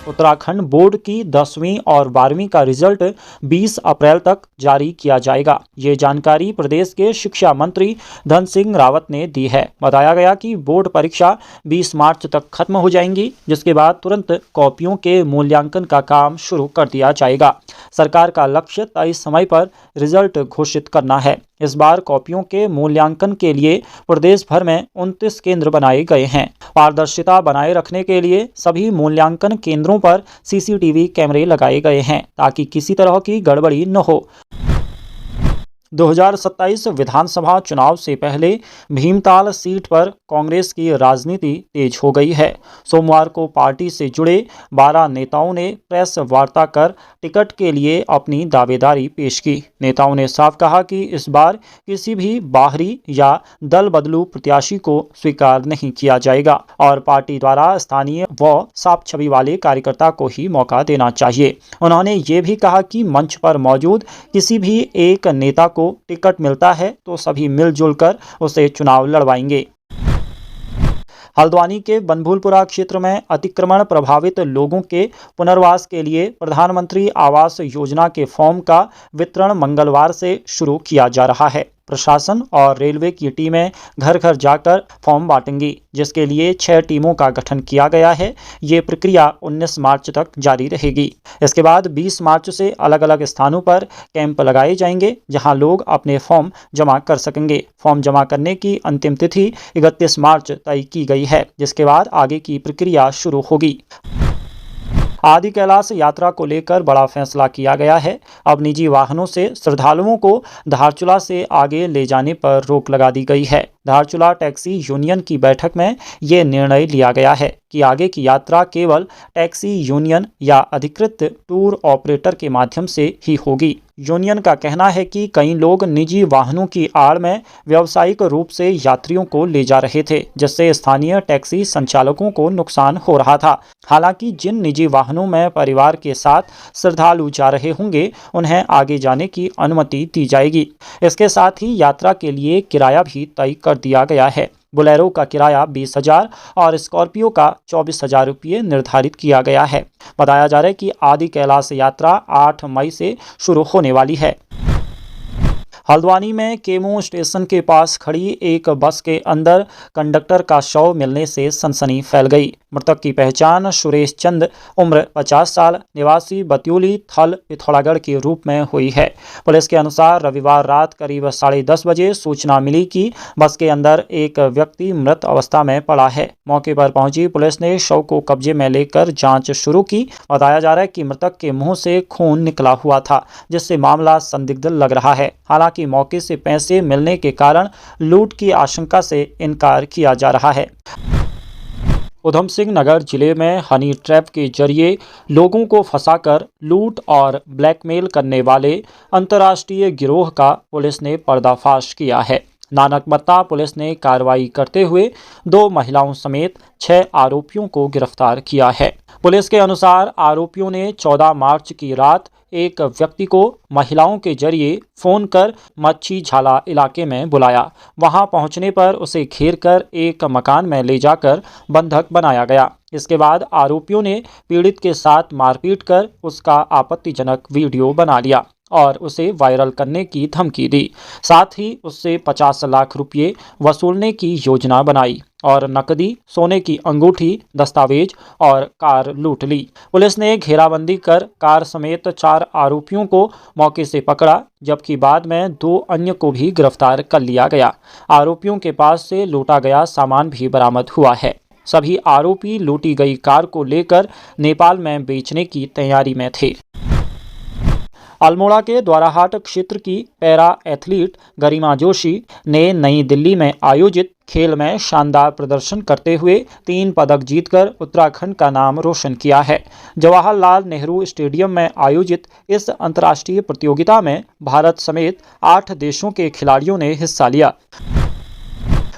Uttarakhand board की 10वीं और 12वीं का रिजल्ट 20 अप्रैल तक जारी किया जाएगा। ये जानकारी प्रदेश के शिक्षा मंत्री धन सिंह रावत ने दी है। बताया गया कि बोर्ड परीक्षा 20 मार्च तक खत्म हो जाएंगी, जिसके बाद तुरंत कॉपियों के मूल्यांकन का काम शुरू कर दिया जाएगा। सरकार का लक्ष्य तय समय पर रिजल्ट घोषित करना है। इस बार कॉपियों के मूल्यांकन के लिए प्रदेश भर में 29 केंद्र बनाए गए हैं। पारदर्शिता बनाए रखने के लिए सभी मूल्यांकन केंद्रों पर सीसीटीवी कैमरे लगाए गए हैं ताकि किसी तरह की गड़बड़ी न हो। 2027 विधानसभा चुनाव से पहले भीमताल सीट पर कांग्रेस की राजनीति तेज हो गई है। सोमवार को पार्टी से जुड़े 12 नेताओं ने प्रेस वार्ता कर टिकट के लिए अपनी दावेदारी पेश की। नेताओं ने साफ कहा कि इस बार किसी भी बाहरी या दल बदलू प्रत्याशी को स्वीकार नहीं किया जाएगा और पार्टी द्वारा स्थानीय व साफ छवि वाले कार्यकर्ता को ही मौका देना चाहिए। उन्होंने ये भी कहा कि मंच पर मौजूद किसी भी एक नेता को टिकट मिलता है तो सभी मिलजुल कर उसे चुनाव लड़वाएंगे। हल्द्वानी के बनभूलपुरा क्षेत्र में अतिक्रमण प्रभावित लोगों के पुनर्वास के लिए प्रधानमंत्री आवास योजना के फॉर्म का वितरण मंगलवार से शुरू किया जा रहा है। प्रशासन और रेलवे की टीमें घर घर जाकर फॉर्म बांटेंगी, जिसके लिए 6 टीमों का गठन किया गया है। ये प्रक्रिया 19 मार्च तक जारी रहेगी। इसके बाद 20 मार्च से अलग अलग स्थानों पर कैंप लगाए जाएंगे, जहां लोग अपने फॉर्म जमा कर सकेंगे। फॉर्म जमा करने की अंतिम तिथि 31 मार्च तय की गई है, जिसके बाद आगे की प्रक्रिया शुरू होगी। आदि कैलाश यात्रा को लेकर बड़ा फैसला किया गया है। अब निजी वाहनों से श्रद्धालुओं को धारचूला से आगे ले जाने पर रोक लगा दी गई है। धारचूला टैक्सी यूनियन की बैठक में ये निर्णय लिया गया है कि आगे की यात्रा केवल टैक्सी यूनियन या अधिकृत टूर ऑपरेटर के माध्यम से ही होगी। यूनियन का कहना है कि कई लोग निजी वाहनों की आड़ में व्यावसायिक रूप से यात्रियों को ले जा रहे थे, जिससे स्थानीय टैक्सी संचालकों को नुकसान हो रहा था। हालांकि जिन निजी वाहनों में परिवार के साथ श्रद्धालु जा रहे होंगे, उन्हें आगे जाने की अनुमति दी जाएगी। इसके साथ ही यात्रा के लिए किराया भी तय कर दिया गया है। बोलेरो का किराया 20,000 और स्कॉर्पियो का 24,000 रुपये निर्धारित किया गया है। बताया जा रहा है कि आदि कैलाश यात्रा 8 मई से शुरू होने वाली है। हल्द्वानी में केमो स्टेशन के पास खड़ी एक बस के अंदर कंडक्टर का शव मिलने से सनसनी फैल गई। मृतक की पहचान सुरेश चंद उम्र 50 साल निवासी बत्यूली थल पिथौरागढ़ के रूप में हुई है। पुलिस के अनुसार रविवार रात करीब 10:30 बजे सूचना मिली कि बस के अंदर एक व्यक्ति मृत अवस्था में पड़ा है। मौके पर पहुंची पुलिस ने शव को कब्जे में लेकर जांच शुरू की। बताया जा रहा है कि मृतक के मुंह से खून निकला हुआ था, जिससे मामला संदिग्ध लग रहा है। हालांकि मौके से पैसे मिलने के कारण लूट की आशंका से इनकार किया जा रहा है। उधम सिंह नगर जिले में हनी ट्रैप के जरिए लोगों को फंसाकर लूट और ब्लैकमेल करने वाले अंतर्राष्ट्रीय गिरोह का पुलिस ने पर्दाफाश किया है। नानकमत्ता पुलिस ने कार्रवाई करते हुए 2 महिलाओं समेत 6 आरोपियों को गिरफ्तार किया है। पुलिस के अनुसार आरोपियों ने 14 मार्च की रात एक व्यक्ति को महिलाओं के जरिए फोन कर मच्छी झाला इलाके में बुलाया। वहां पहुंचने पर उसे घेर कर एक मकान में ले जाकर बंधक बनाया गया। इसके बाद आरोपियों ने पीड़ित के साथ मारपीट कर उसका आपत्तिजनक वीडियो बना लिया और उसे वायरल करने की धमकी दी। साथ ही उससे 50 लाख रुपये वसूलने की योजना बनाई और नकदी, सोने की अंगूठी, दस्तावेज और कार लूट ली। पुलिस ने घेराबंदी कर कार समेत 4 आरोपियों को मौके से पकड़ा, जबकि बाद में 2 अन्य को भी गिरफ्तार कर लिया गया। आरोपियों के पास से लूटा गया सामान भी बरामद हुआ है। सभी आरोपी लूटी गई कार को लेकर नेपाल में बेचने की तैयारी में थे। अल्मोड़ा के द्वाराहाट क्षेत्र की पैरा एथलीट गरिमा जोशी ने नई दिल्ली में आयोजित खेल में शानदार प्रदर्शन करते हुए 3 पदक जीतकर उत्तराखंड का नाम रोशन किया है। जवाहरलाल नेहरू स्टेडियम में आयोजित इस अंतर्राष्ट्रीय प्रतियोगिता में भारत समेत 8 देशों के खिलाड़ियों ने हिस्सा लिया।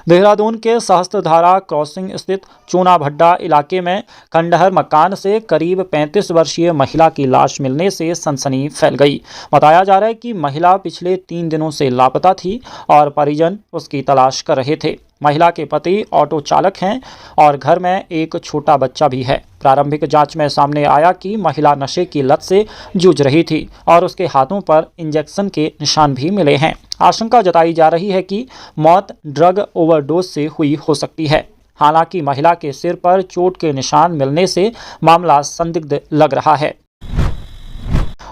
देहरादून के सहस्त्रधारा क्रॉसिंग स्थित चूना भड्डा इलाके में खंडहर मकान से करीब 35 वर्षीय महिला की लाश मिलने से सनसनी फैल गई। बताया जा रहा है कि महिला पिछले 3 दिनों से लापता थी और परिजन उसकी तलाश कर रहे थे। महिला के पति ऑटो चालक हैं और घर में एक छोटा बच्चा भी है। प्रारंभिक जांच में सामने आया कि महिला नशे की लत से जूझ रही थी और उसके हाथों पर इंजेक्शन के निशान भी मिले हैं। आशंका जताई जा रही है कि मौत ड्रग ओवरडोज से हुई हो सकती है। हालांकि महिला के सिर पर चोट के निशान मिलने से मामला संदिग्ध लग रहा है।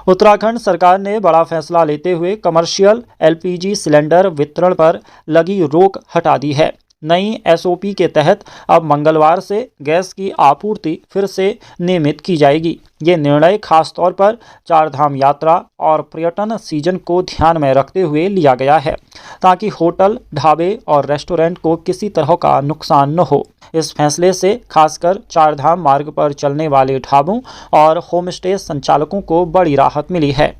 उत्तराखंड सरकार ने बड़ा फैसला लेते हुए कमर्शियल एलपीजी सिलेंडर वितरण पर लगी रोक हटा दी है। नई एसओपी के तहत अब मंगलवार से गैस की आपूर्ति फिर से नियमित की जाएगी। ये निर्णय खास तौर पर चारधाम यात्रा और पर्यटन सीजन को ध्यान में रखते हुए लिया गया है, ताकि होटल, ढाबे और रेस्टोरेंट को किसी तरह का नुकसान न हो। इस फैसले से खासकर चारधाम मार्ग पर चलने वाले ढाबों और होमस्टे संचालकों को बड़ी राहत मिली है।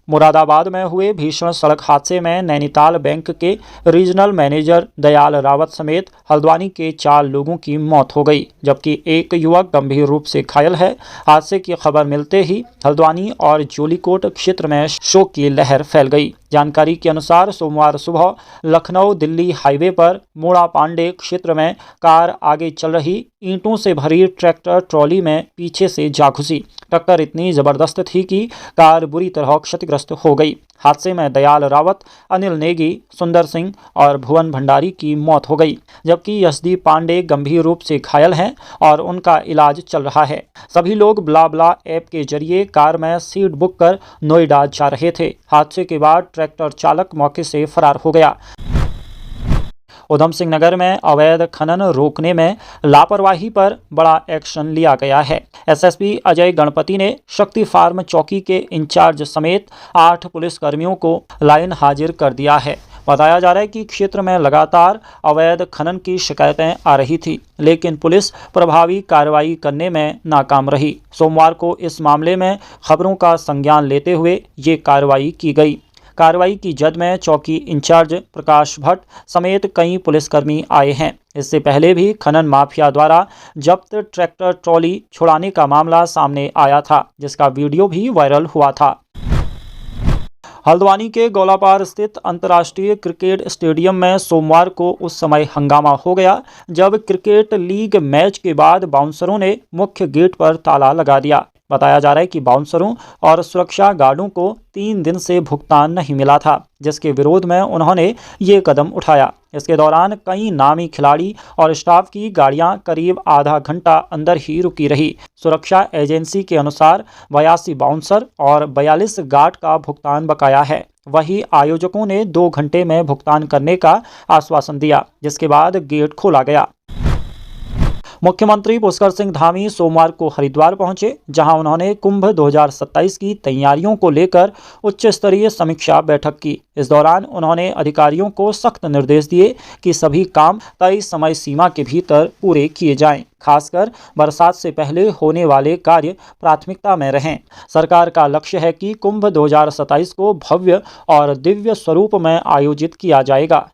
मुरादाबाद में हुए भीषण सड़क हादसे में नैनीताल बैंक के रीजनल मैनेजर दयाल रावत समेत हल्द्वानी के 4 लोगों की मौत हो गई, जबकि एक युवक गंभीर रूप से घायल है। हादसे की खबर मिलते ही हल्द्वानी और जोलीकोट क्षेत्र में शोक की लहर फैल गई। जानकारी के अनुसार सोमवार सुबह लखनऊ दिल्ली हाईवे पर मोड़ा पांडे क्षेत्र में कार आगे चल रही ईंटों से भरी ट्रैक्टर ट्रॉली में पीछे से जा घुसी। टक्कर इतनी जबरदस्त थी कि कार बुरी तरह क्षतिग्रस्त हो गई। हादसे में दयाल रावत, अनिल नेगी, सुंदर सिंह और भुवन भंडारी की मौत हो गई, जबकि यशदीप पांडे गंभीर रूप से घायल हैं और उनका इलाज चल रहा है। सभी लोग ब्ला ऐप के जरिए कार में सीट बुक कर नोएडा जा रहे थे। हादसे के बाद ट्रैक्टर चालक मौके से फरार हो गया। उधम सिंह नगर में अवैध खनन रोकने में लापरवाही पर बड़ा एक्शन लिया गया है। एसएसपी अजय गणपति ने शक्ति फार्म चौकी के इंचार्ज समेत 8 पुलिसकर्मियों को लाइन हाजिर कर दिया है। बताया जा रहा है कि क्षेत्र में लगातार अवैध खनन की शिकायतें आ रही थी, लेकिन पुलिस प्रभावी कार्रवाई करने में नाकाम रही। सोमवार को इस मामले में खबरों का संज्ञान लेते हुए ये कार्रवाई की गई। कार्रवाई की जद में चौकी इंचार्ज प्रकाश भट्ट समेत कई पुलिसकर्मी आए हैं। इससे पहले भी खनन माफिया द्वारा जब्त ट्रैक्टर ट्रॉली छुड़ाने का मामला सामने आया था, जिसका वीडियो भी वायरल हुआ था। हल्द्वानी के गौलापार स्थित अंतर्राष्ट्रीय क्रिकेट स्टेडियम में सोमवार को उस समय हंगामा हो गया जब क्रिकेट लीग मैच के बाद बाउंसरों ने मुख्य गेट पर ताला लगा दिया। बताया जा रहा है कि बाउंसरों और सुरक्षा गार्डों को 3 दिन से भुगतान नहीं मिला था, जिसके विरोध में उन्होंने ये कदम उठाया। इसके दौरान कई नामी खिलाड़ी और स्टाफ की गाड़ियां करीब आधा घंटा अंदर ही रुकी रही। सुरक्षा एजेंसी के अनुसार 82 बाउंसर और 42 गार्ड का भुगतान बकाया है। वहीं आयोजकों ने 2 घंटे में भुगतान करने का आश्वासन दिया, जिसके बाद गेट खोला गया। मुख्यमंत्री पुष्कर सिंह धामी सोमवार को हरिद्वार पहुंचे, जहां उन्होंने कुंभ 2027 की तैयारियों को लेकर उच्च स्तरीय समीक्षा बैठक की। इस दौरान उन्होंने अधिकारियों को सख्त निर्देश दिए कि सभी काम तय समय सीमा के भीतर पूरे किए जाएं। खासकर बरसात से पहले होने वाले कार्य प्राथमिकता में रहें। सरकार का लक्ष्य है कि कुंभ 2027 को भव्य और दिव्य स्वरूप में आयोजित किया जाएगा।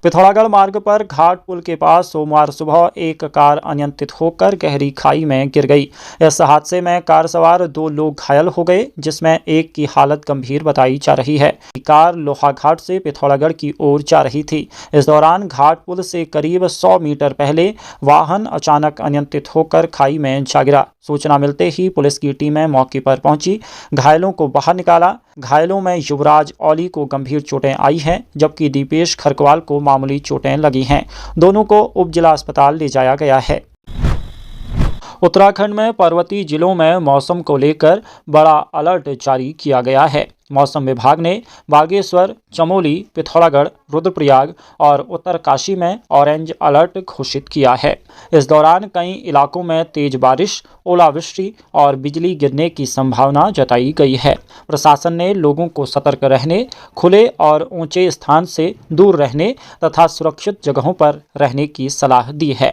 पिथौरागढ़ मार्ग पर घाट पुल के पास सोमवार सुबह एक कार अनियंत्रित होकर गहरी खाई में गिर गई। इस हादसे में कार सवार 2 लोग घायल हो गए, जिसमें एक की हालत गंभीर बताई जा रही है। कार लोहाघाट से पिथौरागढ़ की ओर जा रही थी। इस दौरान घाट पुल से करीब 100 मीटर पहले वाहन अचानक अनियंत्रित होकर खाई में जा गिरा। सूचना मिलते ही पुलिस की टीमें मौके पर पहुंची, घायलों को बाहर निकाला। घायलों में युवराज औली को गंभीर चोटें आई हैं, जबकि दीपेश खरकवाल को मामूली चोटें लगी हैं। दोनों को उप जिला अस्पताल ले जाया गया है। उत्तराखंड में पर्वतीय जिलों में मौसम को लेकर बड़ा अलर्ट जारी किया गया है। मौसम विभाग ने बागेश्वर, चमोली, पिथौरागढ़, रुद्रप्रयाग और उत्तरकाशी में ऑरेंज अलर्ट घोषित किया है। इस दौरान कई इलाकों में तेज बारिश, ओलावृष्टि और बिजली गिरने की संभावना जताई गई है। प्रशासन ने लोगों को सतर्क रहने, खुले और ऊंचे स्थान से दूर रहने तथा सुरक्षित जगहों पर रहने की सलाह दी है।